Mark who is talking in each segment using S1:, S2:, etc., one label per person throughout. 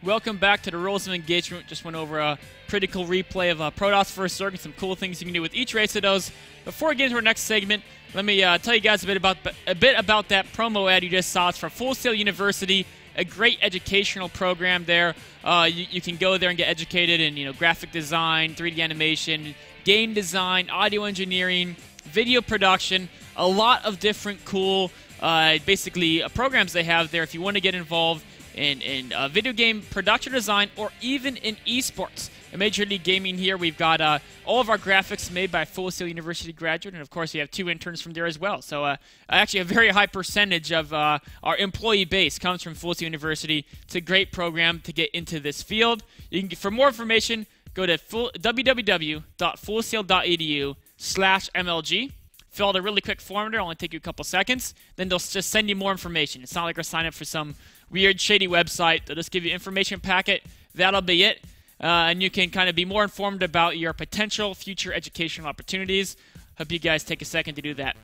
S1: Welcome back to the Rules of Engagement. Just went over a pretty cool replay of Protoss First Circuit, some cool things you can do with each race of those. Before we get into our next segment, let me tell you guys a bit about that promo ad you just saw. It's for Full Sail University, a great educational program there. You can go there and get educated in graphic design, 3D animation, game design, audio engineering, video production, a lot of different cool basically programs they have there if you want to get involved in video game production design or even in esports. In Major League Gaming here, we've got all of our graphics made by Full Sail University graduate, and of course we have 2 interns from there as well. So actually a very high percentage of our employee base comes from Full Sail University. It's a great program to get into this field. You can, for more information, go to www.fullsail.edu/MLG. Fill out a really quick form there, only take you a couple seconds. Then they'll just send you more information. It's not like we're signing up for some weird, shady website. They'll just give you an information packet. That'll be it. And you can kind of be more informed about your potential future educational opportunities. Hope you guys take a second to do that.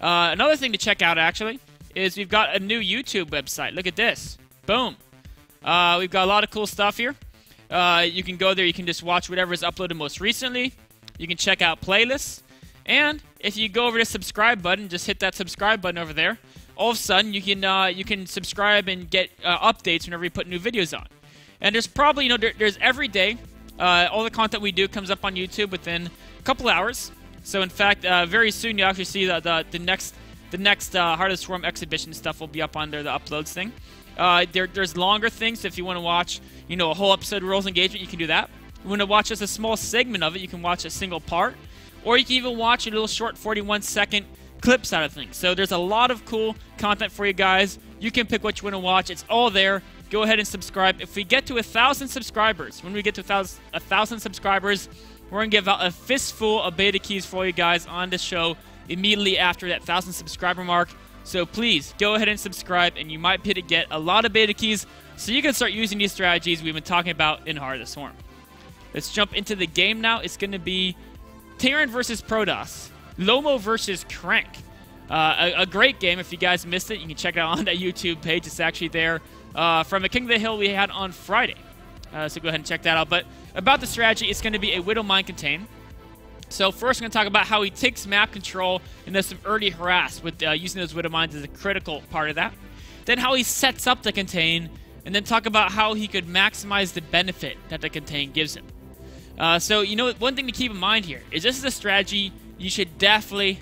S1: Another thing to check out, actually, is we've got a new YouTube website. Look at this. Boom. We've got a lot of cool stuff here. You can go there. You can just watch whatever is uploaded most recently. You can check out playlists. And if you go over to the subscribe button, just hit that subscribe button over there. All of a sudden, you can subscribe and get updates whenever we put new videos on. And there's probably, there's every day, all the content we do comes up on YouTube within a couple hours. So in fact, very soon you'll actually see the next Heart of the Swarm exhibition stuff will be up on there, the uploads thing. There's longer things. If you want to watch, a whole episode of Rules Engagement, you can do that. If you want to watch just a small segment of it, you can watch a single part. Or you can even watch a little short 41-second clips out of things. So there's a lot of cool content for you guys. You can pick what you want to watch. It's all there. Go ahead and subscribe. If we get to 1,000 subscribers, when we get to 1,000 subscribers, we're going to give out a fistful of beta keys for you guys on the show immediately after that 1,000 subscriber mark. So please, go ahead and subscribe, and you might be able to get a lot of beta keys so you can start using these strategies we've been talking about in Heart of the Swarm. Let's jump into the game now. It's going to be Terran versus Protoss. Lomo versus Crank. A great game. If you guys missed it, you can check it out on that YouTube page. It's actually there from a King of the Hill we had on Friday. So go ahead and check that out. But about the strategy, it's going to be a Widow Mine contain. So first, we're going to talk about how he takes map control and does some early harass with using those Widow Mines as a critical part of that. Then how he sets up the contain, and then talk about how he could maximize the benefit that the contain gives him. So, one thing to keep in mind here is this is a strategy you should definitely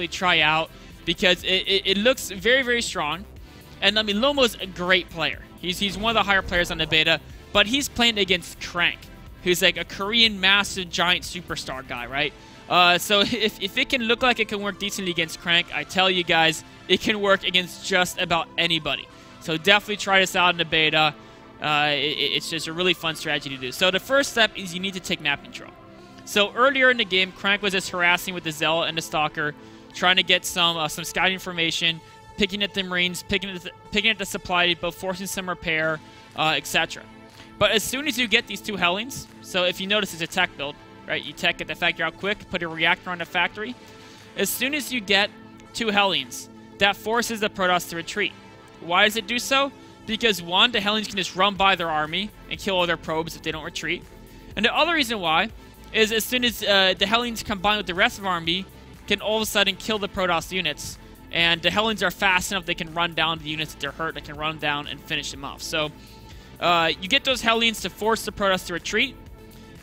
S1: try out because it looks very, very strong. And, Lomo's a great player. He's one of the higher players on the beta, but he's playing against Crank, who's like a Korean massive giant superstar guy, right? So if it can look like it can work decently against Crank, I tell you guys, it can work against just about anybody. So definitely try this out in the beta. It's just a really fun strategy to do. So the first step is you need to take map control. So earlier in the game, Crank was just harassing with the Zealot and the Stalker, trying to get some scouting information, picking at the Marines, picking at the supply depot, forcing some repair, etc. But as soon as you get these 2 Hellions, so if you notice it's a tech build, right? You tech at the factory out quick, put a reactor on the factory. As soon as you get 2 Hellions, that forces the Protoss to retreat. Why does it do so? Because one, the Hellions can just run by their army and kill all their probes if they don't retreat. And the other reason why is as soon as the Hellions combine with the rest of the army, can all of a sudden kill the Protoss units. And the Hellions are fast enough they can run down the units that they're hurt. They can run them down and finish them off. So you get those Hellions to force the Protoss to retreat.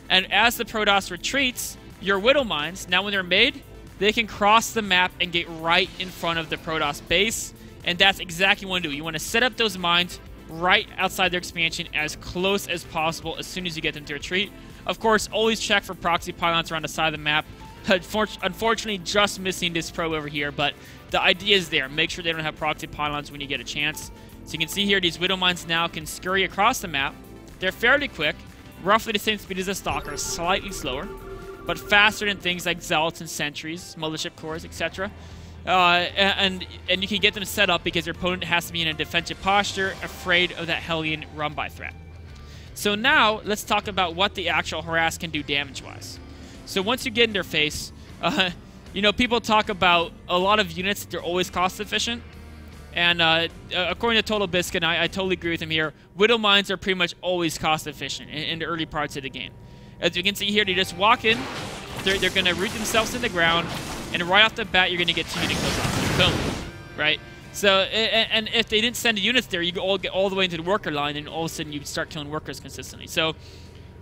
S1: And as the Protoss retreats, your Widow Mines, now when they're made, they can cross the map and get right in front of the Protoss base. And that's exactly what you want to do. You want to set up those mines right outside their expansion as close as possible as soon as you get them to retreat. Of course, always check for proxy pylons around the side of the map. Unfortunately, just missing this probe over here, but the idea is there. Make sure they don't have proxy pylons when you get a chance. So you can see here, these Widow Mines now can scurry across the map. They're fairly quick, roughly the same speed as a Stalker, slightly slower, but faster than things like Zealots and Sentries, Mothership Cores, etc. And you can get them set up because your opponent has to be in a defensive posture, afraid of that Hellion run-by threat. So now, let's talk about what the actual harass can do damage-wise. So once you get in their face, people talk about a lot of units, they're always cost-efficient. And according to Total Biscuit, I totally agree with him here, Widow Mines are pretty much always cost efficient in the early parts of the game. As you can see here, they just walk in, they're going to root themselves in the ground, and right off the bat, you're going to get 2 unit kills off. Boom. Right? So, and if they didn't send the units there, you all get all the way into the worker line, and all of a sudden you start killing workers consistently. So,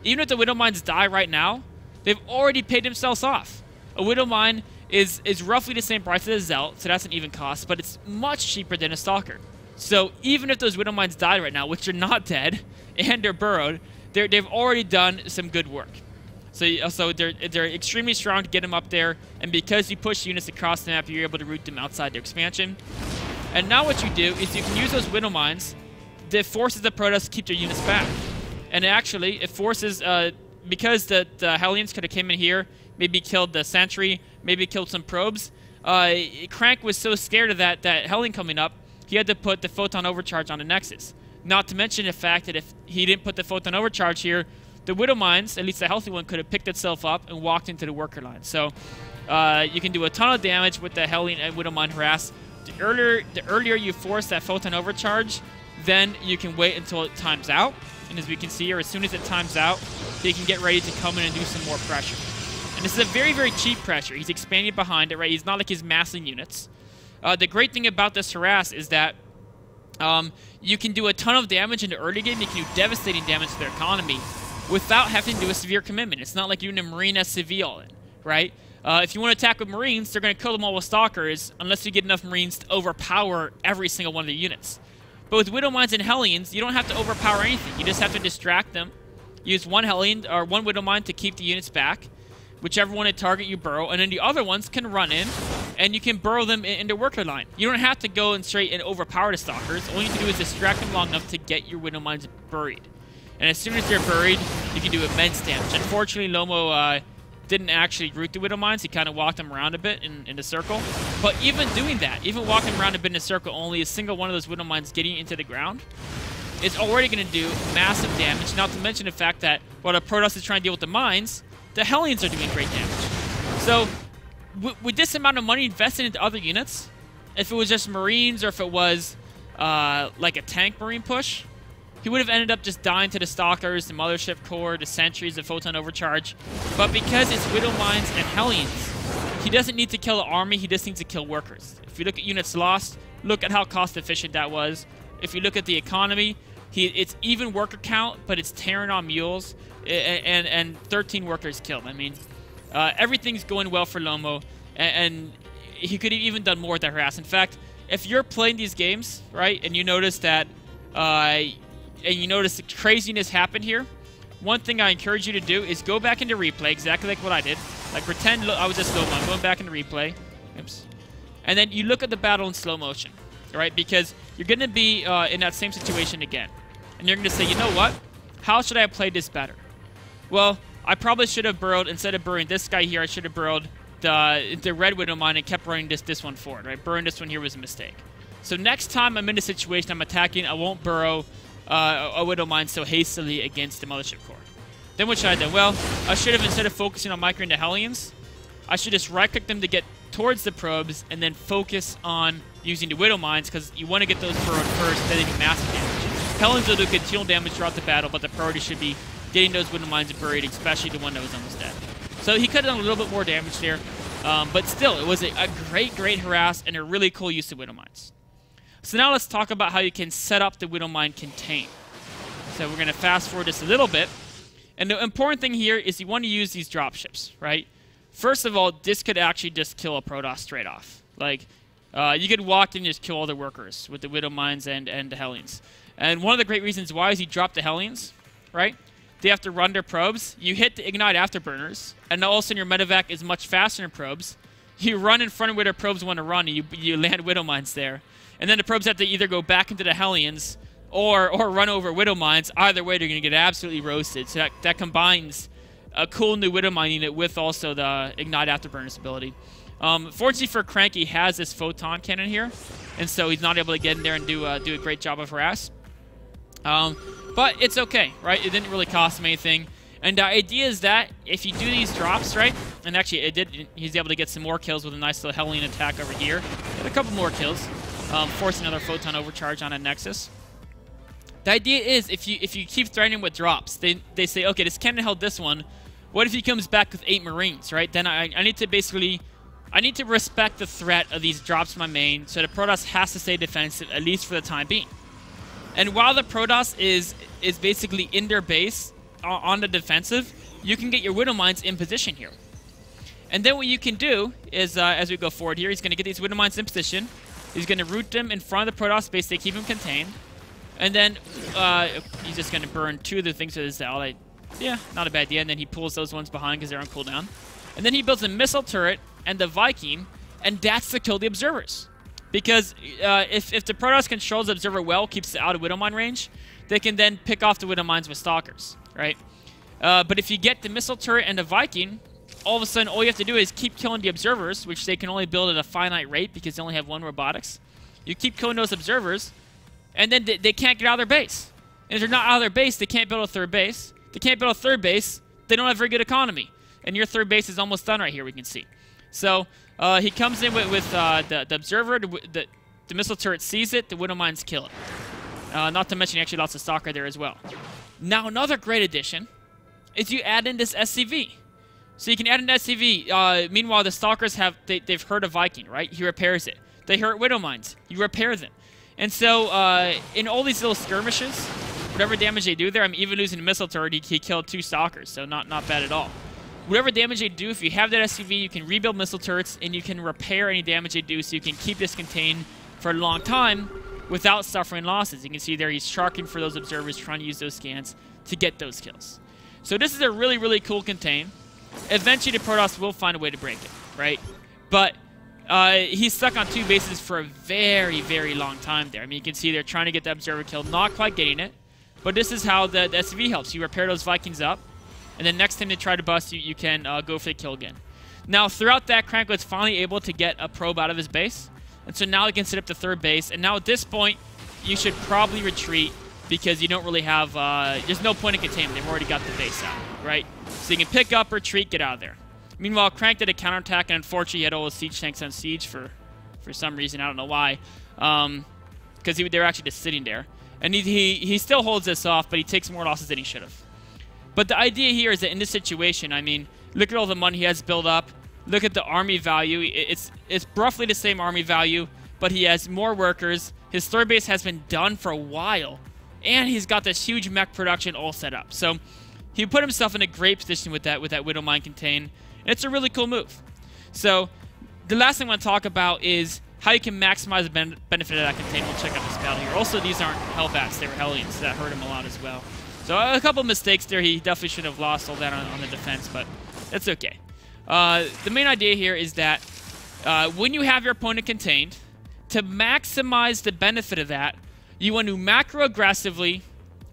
S1: even if the Widow Mines die right now, they've already paid themselves off. A Widow Mine is roughly the same price as a Zelt, so that's an even cost, but it's much cheaper than a Stalker. So even if those Widow Mines died right now, which are not dead, and they're burrowed, they've already done some good work. So they're extremely strong to get them up there, and because you push units across the map, you're able to route them outside their expansion. And now what you do is you can use those Widow Mines that forces the Protoss to keep their units back. And actually, it forces, because the Hellions could have came in here, maybe killed the Sentry, maybe killed some probes. Crank was so scared of that Hellion coming up, he had to put the Photon Overcharge on the Nexus. Not to mention the fact that if he didn't put the Photon Overcharge here, the Widow Mines, at least the healthy one, could have picked itself up and walked into the worker line. So you can do a ton of damage with the Hellion and Widow Mine harass. The earlier you force that Photon Overcharge, then you can wait until it times out. And as we can see here, as soon as it times out, they can get ready to come in and do some more pressure. And this is a very, very cheap pressure. He's expanding behind it, right? He's not like he's massing units. The great thing about this harass is that you can do a ton of damage in the early game. You can do devastating damage to their economy without having to do a severe commitment. It's not like you're in a Marine SCV all in, right? If you want to attack with Marines, they're going to kill them all with Stalkers unless you get enough Marines to overpower every single one of the units. But with Widow Mines and Hellions, you don't have to overpower anything. You just have to distract them. Use one Hellion or one Widow Mine to keep the units back. Whichever one at target you burrow, and then the other ones can run in, and you can burrow them in the worker line. You don't have to go and straight and overpower the Stalkers. All you need to do is distract them long enough to get your Widow Mines buried. And as soon as they're buried, you can do immense damage. Unfortunately, Lomo didn't actually root the Widow Mines. He kind of walked them around a bit in the circle. But even doing that, even walking around a bit in a circle, only a single one of those Widow Mines getting into the ground is already going to do massive damage. Not to mention the fact that while the Protoss is trying to deal with the mines, the Hellions are doing great damage. So, with this amount of money invested into other units, if it was just Marines or if it was like a tank Marine push, he would have ended up just dying to the Stalkers, the Mothership Core, the Sentries, the Photon Overcharge. But because it's Widow Mines and Hellions, he doesn't need to kill the army, he just needs to kill workers. If you look at units lost, look at how cost efficient that was. If you look at the economy, it's even worker count, but it's tearing on mules, and 13 workers killed. I mean, everything's going well for Lomo, and he could have even done more with that harass. In fact, if you're playing these games, right, and you notice that, the craziness happened here, one thing I encourage you to do is go back into replay, exactly like what I did. Like, pretend I was just Lomo. I'm going back into replay. Oops. And then you look at the battle in slow motion, right? Because you're going to be in that same situation again. And you're going to say, you know what? How should I have played this better? Well, I probably should have burrowed, instead of burrowing this guy here, I should have burrowed the red Widow Mine and kept running this one forward, right? Burrowing this one here was a mistake. So next time I'm in a situation I'm attacking, I won't burrow a Widow Mine so hastily against the Mothership Core. Then what should I do? Well, I should have, instead of focusing on microing the Hellions, I should just right-click them to get towards the probes and then focus on using the Widow Mines, because you want to get those burrowed first, then they do massive damage. Hellions will do continual damage throughout the battle, but the priority should be getting those Widow Mines buried, especially the one that was almost dead. So he could have done a little bit more damage there, but still, it was a great harass and a really cool use of Widow Mines. So now let's talk about how you can set up the Widow Mine contain. So we're going to fast forward this a little bit. And the important thing here is you want to use these dropships, right? First of all, this could actually just kill a Protoss straight off. Like, you could walk in and just kill all the workers with the Widow Mines and the Hellions. And one of the great reasons why is you drop the Hellions, right? They have to run their probes. You hit the Ignite Afterburners, and all of a sudden your medevac is much faster than probes. You run in front of where their probes want to run, and you land Widow Mines there. And then the probes have to either go back into the Hellions or run over Widow Mines. Either way, they're going to get absolutely roasted. So that combines a cool new Widow Mine unit with also the Ignite Afterburners ability. Fortunately for Crank, he has this Photon Cannon here, and so he's not able to get in there and do a great job of harass. But it's okay, right? It didn't really cost him anything. And the idea is that if you do these drops, right? And actually, he's able to get some more kills with a nice little Hellion attack over here. Get a couple more kills. force another photon overcharge on a Nexus. The idea is if you keep threatening with drops, they say, okay, this cannon held this one. What if he comes back with 8 Marines, right? Then I need to respect the threat of these drops from my main, so the Protoss has to stay defensive, at least for the time being. And while the Protoss is basically in their base on the defensive, you can get your Widow Mines in position here. And then what you can do is, as we go forward here, he's going to get these Widow Mines in position. He's going to root them in front of the Protoss base. They keep him contained. And then he's just going to burn 2 of the things with his Zal. Yeah, not a bad idea. And then he pulls those ones behind because they're on cooldown. And then he builds a missile turret and the Viking, and that's to kill the observers. Because if the Protoss controls the observer well, keeps it out of Widow Mine range, they can then pick off the Widow Mines with Stalkers, right? But if you get the missile turret and the Viking, all of a sudden all you have to do is keep killing the observers, which they can only build at a finite rate because they only have 1 robotics. You keep killing those observers, and then they can't get out of their base. And if they're not out of their base, they can't build a 3rd base. They can't build a 3rd base. They don't have very good economy. And your 3rd base is almost done right here, we can see. So he comes in with the observer. The missile turret sees it. The Widow Mines kill it. Not to mention he actually lost a Stalker there as well. Now another great addition is you add in this SCV. So you can add an SCV. Meanwhile, the Stalkers they've hurt a Viking, right? He repairs it. They hurt Widow Mines. You repair them. And so in all these little skirmishes, whatever damage they do there, I'm even losing a missile turret. He killed 2 Stalkers, so not bad at all. Whatever damage they do, if you have that SCV, you can rebuild missile turrets, and you can repair any damage they do, so you can keep this contained for a long time without suffering losses. You can see there he's sharking for those observers, trying to use those scans to get those kills. So this is a really, really cool contain. Eventually, the Protoss will find a way to break it, right? But he's stuck on 2 bases for a very, very long time there. I mean, you can see they're trying to get the observer kill, not quite getting it. But this is how the SCV helps. You repair those Vikings up, and then next time they try to bust you, you can go for the kill again. Now, throughout that, Crank was finally able to get a probe out of his base, and so now he can set up the 3rd base. And now at this point, you should probably retreat because you don't really have, there's no point in containment. They've already got the base out, right? So you can pick up, retreat, get out of there. Meanwhile, Crank did a counterattack, and unfortunately, he had all his siege tanks on siege for some reason. I don't know why. Because they were actually just sitting there. And he still holds this off, but he takes more losses than he should have. But the idea here is that in this situation, I mean, look at all the money he has built up. Look at the army value. It's roughly the same army value, but he has more workers. His 3rd base has been done for a while. And he's got this huge mech production all set up. So he put himself in a great position with that Widow Mine contain. And it's a really cool move. So the last thing I want to talk about is how you can maximize the benefit of that contain. We'll check out this battle here. Also, these aren't Hellbats. They were Hellions, so that hurt him a lot as well. So a couple mistakes there. He definitely should have lost all that on the defense, but that's okay. The main idea here is that when you have your opponent contained, to maximize the benefit of that, you want to macro aggressively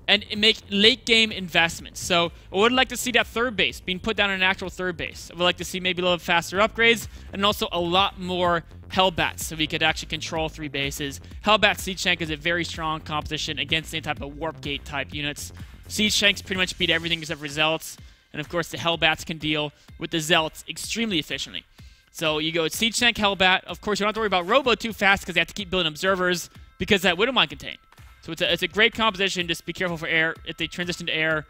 S1: and make late-game investments. So I would like to see that 3rd base being put down in an actual 3rd base. I would like to see maybe a little faster upgrades and also a lot more Hellbats so we could actually control 3 bases. Hellbat Siege Tank is a very strong composition against any type of Warp Gate type units. Siege Tanks pretty much beat everything except for Zealots. And of course the Hellbats can deal with the Zealots extremely efficiently. So you go Siege Tank, Hellbat. Of course you don't have to worry about Robo too fast because they have to keep building observers because that Widow Mine contain. So it's a great composition. Just be careful for air. If they transition to air,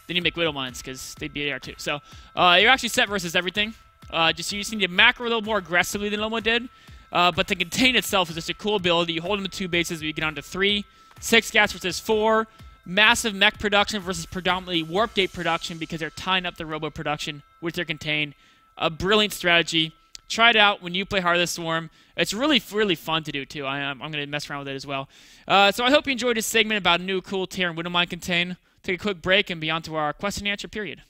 S1: then you make Widow Mines because they'd be air too. So you're actually set versus everything. You just need to macro a little more aggressively than Lomo did. But the contain itself is just a cool ability. You hold them to 2 bases, we get on to 3. 6 gas versus 4. Massive mech production versus predominantly Warp Gate production because they're tying up the Robo production with their contain. A brilliant strategy. Try it out when you play Heart of the Swarm. It's really, really fun to do, too. I'm going to mess around with it as well. So I hope you enjoyed this segment about a new cool tier and Widow Mine contain. Take a quick break and be on to our question and answer period.